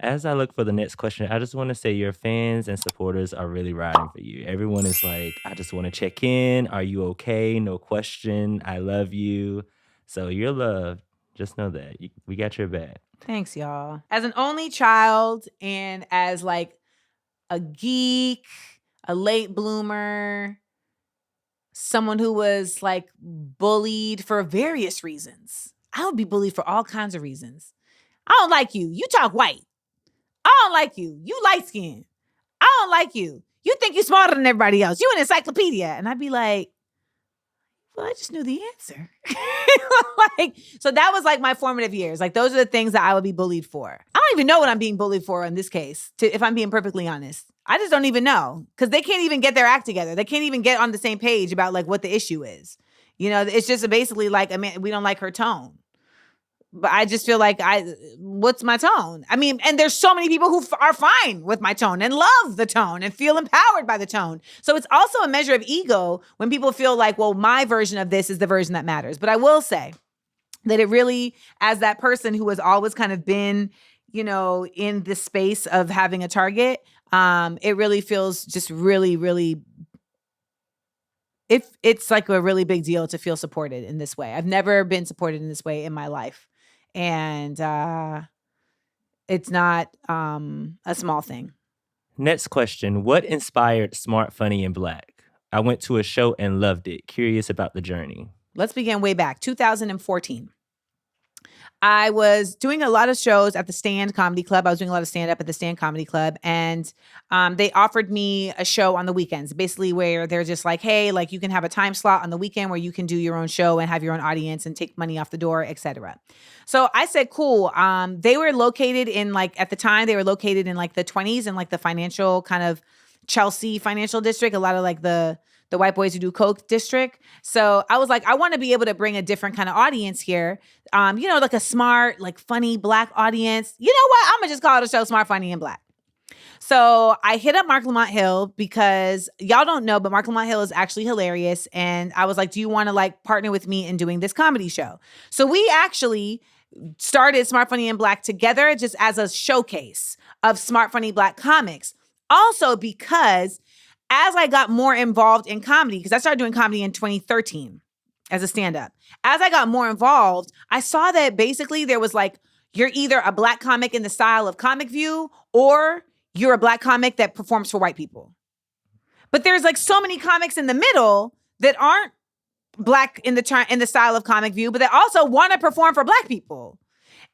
As I look for the next question, I just want to say your fans and supporters are really riding for you. Everyone is like, I just want to check in. Are you okay? No question. I love you. So you're loved. Just know that we got your back. Thanks, y'all. As an only child and as like a geek, a late bloomer, someone who was like bullied for various reasons. I would be bullied for all kinds of reasons. I don't like you. You talk white. I don't like you. You light skinned. I don't like you. You think you're smarter than everybody else. You an encyclopedia. And I'd be like, well, I just knew the answer. Like, so that was like my formative years. Like, those are the things that I would be bullied for. I don't even know what I'm being bullied for in this case, if I'm being perfectly honest. I just don't even know because they can't even get their act together. They can't even get on the same page about like what the issue is. You know, it's just basically like, I mean, we don't like her tone. But I just feel like what's my tone? I mean, and there's so many people who are fine with my tone and love the tone and feel empowered by the tone. So it's also a measure of ego when people feel like, well, my version of this is the version that matters. But I will say that it really, as that person who has always kind of been, you know, in the space of having a target, it really feels just really, really, if it's like a really big deal to feel supported in this way. I've never been supported in this way in my life. And it's not a small thing. Next question. What inspired Smart, Funny, and Black? I went to a show and loved it. Curious about the journey. Let's begin way back, 2014. I was doing a lot of shows at the Stand Comedy Club. I was doing a lot of stand-up at the Stand Comedy Club. And they offered me a show on the weekends, basically where they're just like, hey, like you can have a time slot on the weekend where you can do your own show and have your own audience and take money off the door, etc. So I said, cool. They were located in like, at the time, they were located in like the 20s and like the financial kind of Chelsea financial district, a lot of like the white boys who do coke district. So I was like, I want to be able to bring a different kind of audience here. You know, like a smart, like funny black audience. You know what? I'm gonna just call it a show Smart, Funny, and Black. So I hit up Mark Lamont Hill because y'all don't know, but Mark Lamont Hill is actually hilarious. And I was like, do you want to like partner with me in doing this comedy show? So we actually started Smart, Funny, and Black together just as a showcase of Smart, Funny, Black comics. Also because as I got more involved in comedy, because I started doing comedy in 2013 as a stand-up. As I got more involved, I saw that basically there was like, you're either a black comic in the style of Comic View or you're a black comic that performs for white people. But there's like so many comics in the middle that aren't black in the style of Comic View, but they also want to perform for black people.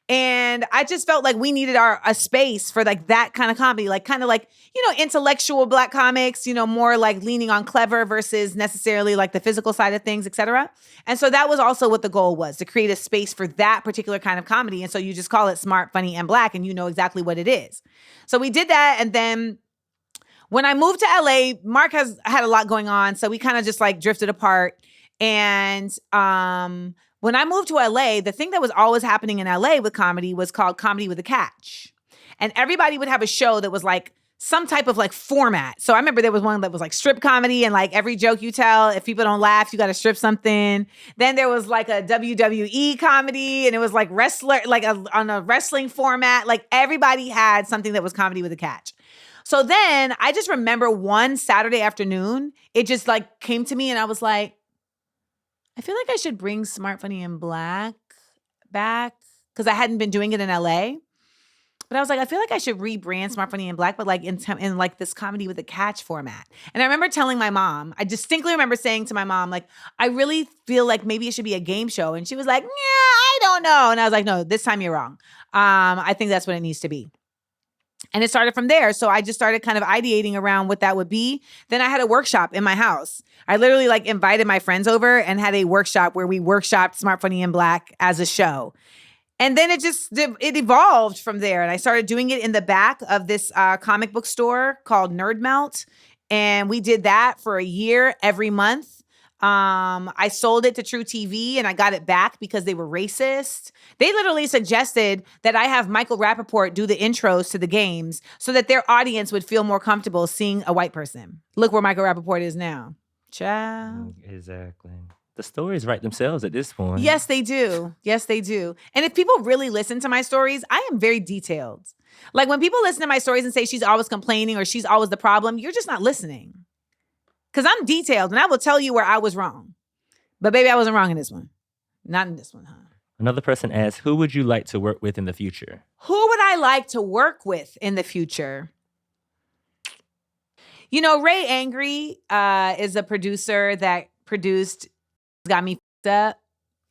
And I just felt like we needed a space for like that kind of comedy, like kind of like, you know, intellectual black comics, you know, more like leaning on clever versus necessarily like the physical side of things, etc. And so that was also what the goal was, to create a space for that particular kind of comedy. And so you just call it Smart, Funny, and Black, and you know exactly what it is. So we did that. And then when I moved to LA, Mark has had a lot going on. So we kind of just like drifted apart. And when I moved to LA, the thing that was always happening in LA with comedy was called Comedy with a Catch. And everybody would have a show that was like some type of like format. So I remember there was one that was like strip comedy, and like every joke you tell, if people don't laugh, you got to strip something. Then there was like a WWE comedy, and it was like wrestler, like on a wrestling format. Like everybody had something that was Comedy with a Catch. So then I just remember one Saturday afternoon, it just like came to me and I was like, I feel like I should bring Smart, Funny, and Black back because I hadn't been doing it in LA. But I was like, I feel like I should rebrand Smart, Funny, and Black, but like in like this Comedy with a Catch format. And I remember telling my mom, I distinctly remember saying to my mom, like, I really feel like maybe it should be a game show. And she was like, yeah, I don't know. And I was like, no, this time you're wrong. I think that's what it needs to be. And it started from there. So I just started kind of ideating around what that would be. Then I had a workshop in my house. I literally like invited my friends over and had a workshop where we workshopped Smart, Funny, and Black as a show. And then it evolved from there. And I started doing it in the back of this comic book store called Nerd Melt. And we did that for a year every month. I sold it to True TV and I got it back because they were racist. They literally suggested that I have Michael Rappaport do the intros to the games so that their audience would feel more comfortable seeing a white person. Look where Michael Rappaport is now. Ciao. Exactly. The stories write themselves at this point. Yes, they do. Yes, they do. And if people really listen to my stories, I am very detailed. Like when people listen to my stories and say she's always complaining or she's always the problem, you're just not listening. Because I'm detailed and I will tell you where I was wrong. But baby, I wasn't wrong in this one. Not in this one, huh? Another person asks, who would you like to work with in the future? Who would I like to work with in the future? You know, Ray Angry is a producer that produced Got Me F***ed Up.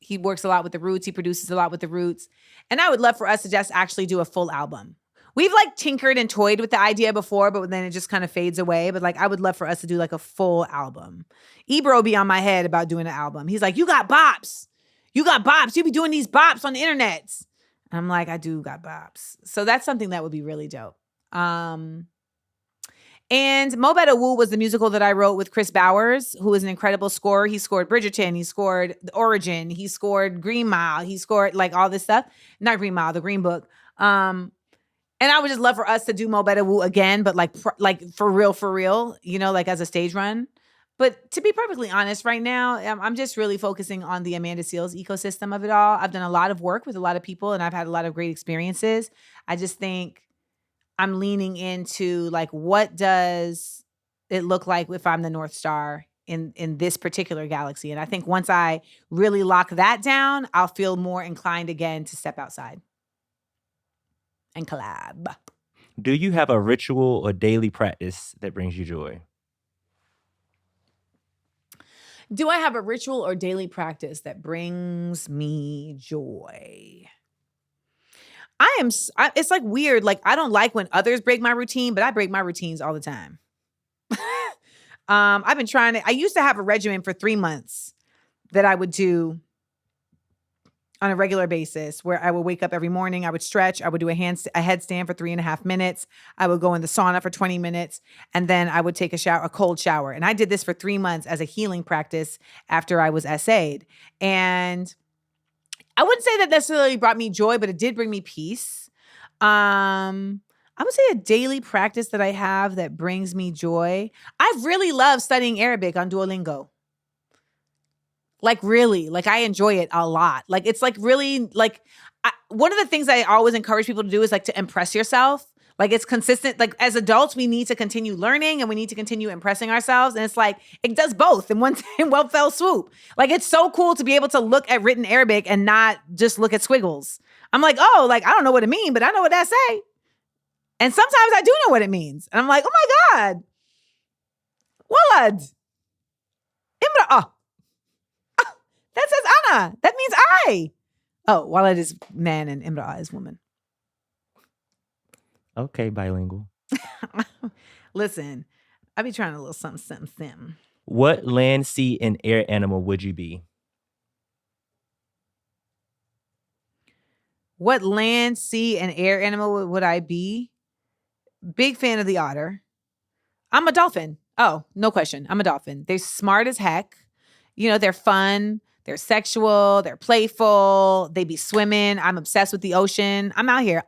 He works a lot with the Roots. He produces a lot with the Roots. And I would love for us to just actually do a full album. We've like tinkered and toyed with the idea before, but then it just kind of fades away. But like, I would love for us to do like a full album. Ebro be on my head about doing an album. He's like, you got bops. You got bops. You be doing these bops on the internet. And I'm like, I do got bops. So that's something that would be really dope. And Mo Better Woo was the musical that I wrote with Chris Bowers, who is an incredible scorer. He scored Bridgerton. He scored The Origin. He scored Green Mile. He scored like all this stuff. Not Green Mile, The Green Book. And I would just love for us to do Mo Better Woo again, but like for real, you know, like as a stage run. But to be perfectly honest, right now, I'm just really focusing on the Amanda Seales ecosystem of it all. I've done a lot of work with a lot of people and I've had a lot of great experiences. I just think I'm leaning into like, what does it look like if I'm the North Star in this particular galaxy? And I think once I really lock that down, I'll feel more inclined again to step outside and collab. Do you have a ritual or daily practice that brings you joy? Do I have a ritual or daily practice that brings me joy? It's like weird. Like I don't like when others break my routine, but I break my routines all the time. I've been I used to have a regimen for 3 months that I would do on a regular basis where I would wake up every morning. I would stretch. I would do a headstand for 3.5 minutes. I would go in the sauna for 20 minutes. And then I would take a cold shower. And I did this for 3 months as a healing practice after I was SA'd. And I wouldn't say that necessarily brought me joy, but it did bring me peace. I would say a daily practice that I have that brings me joy. I really love studying Arabic on Duolingo. Like really, like I enjoy it a lot. Like it's like really like one of the things I always encourage people to do is like to impress yourself. Like it's consistent. Like as adults, we need to continue learning and we need to continue impressing ourselves. And it's like, it does both in one fell swoop. Like it's so cool to be able to look at written Arabic and not just look at squiggles. I'm like, oh, like I don't know what it means, but I know what that say. And sometimes I do know what it means. And I'm like, oh my God. Walad. Imra'ah. That says Anna. That means I. Oh, Walad is man and Imra'ah is woman. Okay, bilingual. Listen, I be trying a little something. What land, sea, and air animal would you be? What land, sea, and air animal would I be? Big fan of the otter. I'm a dolphin. Oh, no question. I'm a dolphin. They're smart as heck. You know, they're fun. They're sexual. They're playful. They be swimming. I'm obsessed with the ocean. I'm out here.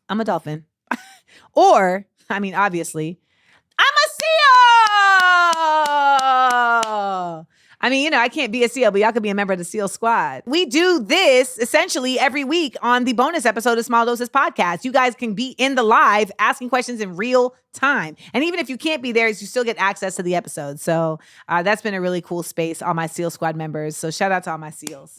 I'm a dolphin. Or, I mean, obviously, I'm a seal. I mean, you know, I can't be a SEAL, but y'all could be a member of the SEAL squad. We do this essentially every week on the bonus episode of Small Doses Podcast. You guys can be in the live asking questions in real time. And even if you can't be there, you still get access to the episode. So that's been a really cool space, all my SEAL squad members. So shout out to all my SEALs.